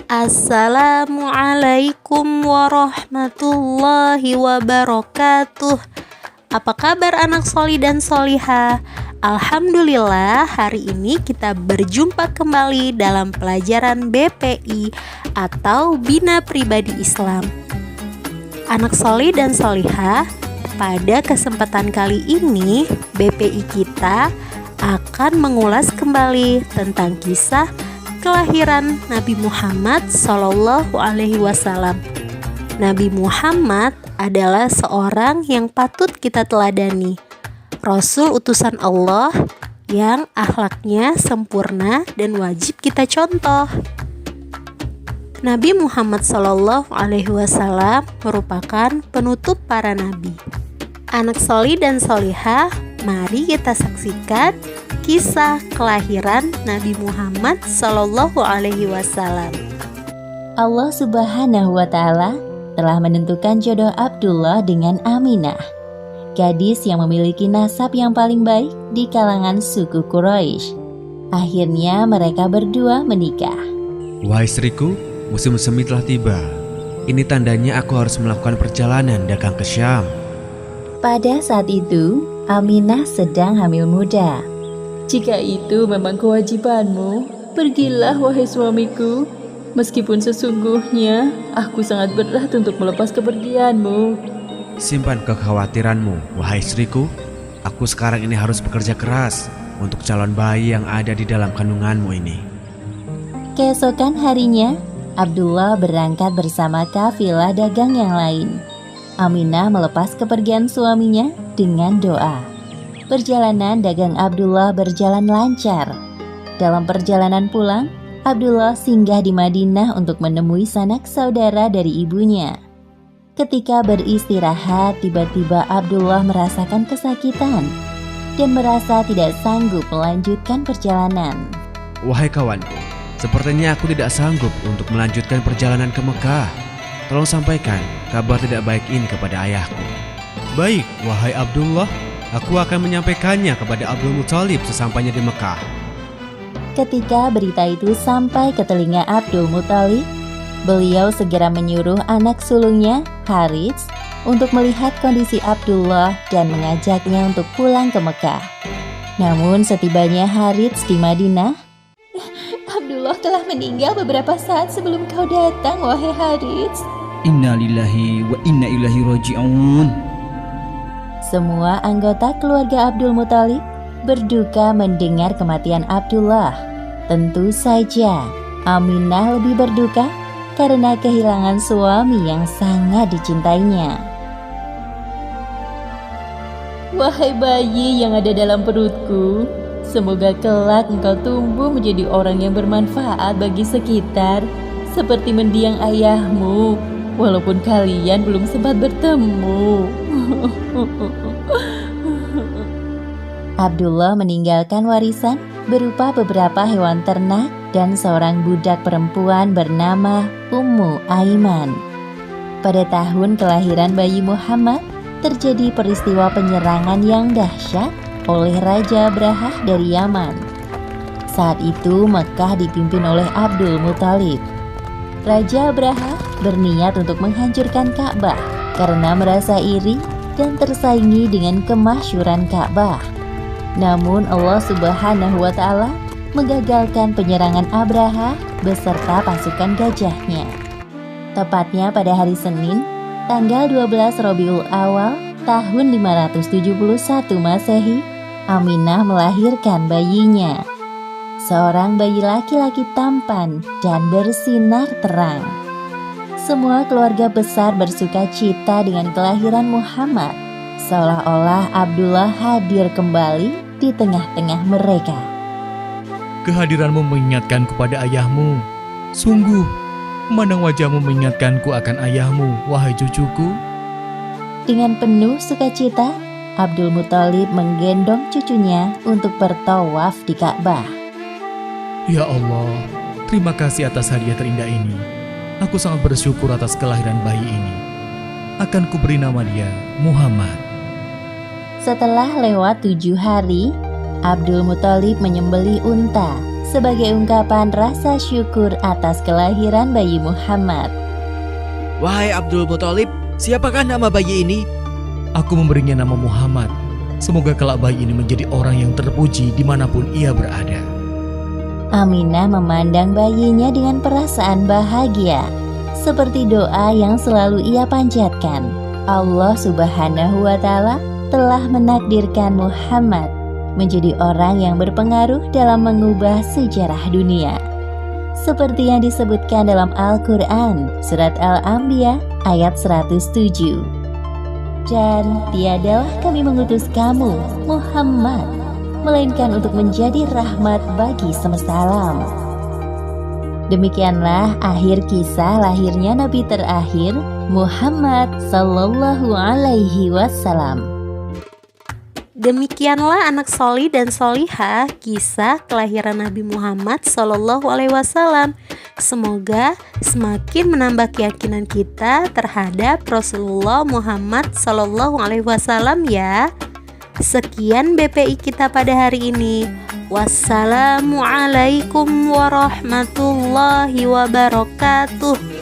Assalamualaikum warahmatullahi wabarakatuh. Apa kabar anak soli dan soliha? Alhamdulillah, hari ini kita berjumpa kembali dalam pelajaran BPI atau Bina Pribadi Islam. Anak soli dan soliha, pada kesempatan kali ini BPI kita akan mengulas kembali tentang kisah kelahiran Nabi Muhammad Sallallahu Alaihi Wasallam. Nabi Muhammad adalah seorang yang patut kita teladani, Rasul utusan Allah yang akhlaknya sempurna dan wajib kita contoh. Nabi Muhammad Sallallahu Alaihi Wasallam merupakan penutup para nabi. Anak soli dan solihah, mari kita saksikan kisah kelahiran Nabi Muhammad Sallallahu Alaihi Wasallam. Allah Subhanahu wa Ta'ala telah menentukan jodoh Abdullah dengan Aminah, gadis yang memiliki nasab yang paling baik di kalangan suku Quraisy. Akhirnya mereka berdua menikah. Wahai istriku, musim semi telah tiba. Ini tandanya aku harus melakukan perjalanan dagang ke Syam. Pada saat itu, Aminah sedang hamil muda. Jika itu memang kewajibanmu, pergilah wahai suamiku. Meskipun sesungguhnya aku sangat berat untuk melepas kepergianmu. Simpan kekhawatiranmu, wahai istriku. Aku sekarang ini harus bekerja keras untuk calon bayi yang ada di dalam kandunganmu ini. Keesokan harinya, Abdullah berangkat bersama kafilah dagang yang lain. Aminah melepas kepergian suaminya dengan doa. Perjalanan dagang Abdullah berjalan lancar. Dalam perjalanan pulang, Abdullah singgah di Madinah untuk menemui sanak saudara dari ibunya. Ketika beristirahat, tiba-tiba Abdullah merasakan kesakitan dan merasa tidak sanggup melanjutkan perjalanan. Wahai kawanku, sepertinya aku tidak sanggup untuk melanjutkan perjalanan ke Mekah. Tolong sampaikan kabar tidak baik ini kepada ayahku. Baik, wahai Abdullah, aku akan menyampaikannya kepada Abdul Muthalib sesampainya di Mekah. Ketika berita itu sampai ke telinga Abdul Muthalib, beliau segera menyuruh anak sulungnya, Harits, untuk melihat kondisi Abdullah dan mengajaknya untuk pulang ke Mekah. Namun setibanya Harits di Madinah, Abdullah telah meninggal beberapa saat sebelum kau datang, wahai Harits. Inna lillahi wa inna ilaihi raji'un. Semua anggota keluarga Abdul Muthalib berduka mendengar kematian Abdullah. Tentu saja Aminah lebih berduka karena kehilangan suami yang sangat dicintainya. Wahai bayi yang ada dalam perutku, semoga kelak engkau tumbuh menjadi orang yang bermanfaat bagi sekitar, seperti mendiang ayahmu, walaupun kalian belum sempat bertemu. Abdullah meninggalkan warisan berupa beberapa hewan ternak dan seorang budak perempuan bernama Ummu Aiman. Pada tahun kelahiran bayi Muhammad, terjadi peristiwa penyerangan yang dahsyat oleh Raja Abrahah dari Yaman. Saat itu Mekah dipimpin oleh Abdul Muthalib. Raja Abrahah berniat untuk menghancurkan Ka'bah karena merasa iri dan tersaingi dengan kemasyhuran Ka'bah. Namun Allah Subhanahu wa Ta'ala menggagalkan penyerangan Abrahah beserta pasukan gajahnya. Tepatnya pada hari Senin, tanggal 12 Rabiul Awal tahun 571 Masehi, Aminah melahirkan bayinya. Seorang bayi laki-laki tampan dan bersinar terang. Semua keluarga besar bersuka cita dengan kelahiran Muhammad, seolah-olah Abdullah hadir kembali di tengah-tengah mereka. Kehadiranmu mengingatkanku pada ayahmu. Sungguh, memandang wajahmu mengingatkanku akan ayahmu, wahai cucuku. Dengan penuh sukacita, Abdul Muthalib menggendong cucunya untuk bertawaf di Ka'bah. Ya Allah, terima kasih atas hadiah terindah ini. Aku sangat bersyukur atas kelahiran bayi ini. Akan kuberi nama dia Muhammad. Setelah lewat 7 hari, Abdul Muthalib menyembelih unta sebagai ungkapan rasa syukur atas kelahiran bayi Muhammad. Wahai Abdul Muthalib, siapakah nama bayi ini? Aku memberinya nama Muhammad. Semoga kelak bayi ini menjadi orang yang terpuji dimanapun ia berada. Aminah memandang bayinya dengan perasaan bahagia, seperti doa yang selalu ia panjatkan. Allah Subhanahu wa Ta'ala telah menakdirkan Muhammad menjadi orang yang berpengaruh dalam mengubah sejarah dunia. Seperti yang disebutkan dalam Al-Quran, Surat Al-Anbiya ayat 107. Dan tiadalah kami mengutus kamu, Muhammad, melainkan untuk menjadi rahmat bagi semesta alam. Demikianlah akhir kisah lahirnya Nabi terakhir, Muhammad Sallallahu Alaihi Wasallam. Demikianlah anak solih dan solihah kisah kelahiran Nabi Muhammad Sallallahu Alaihi Wasallam. Semoga semakin menambah keyakinan kita terhadap Rasulullah Muhammad Sallallahu Alaihi Wasallam ya. Sekian BPI kita pada hari ini. Wassalamualaikum warahmatullahi wabarakatuh.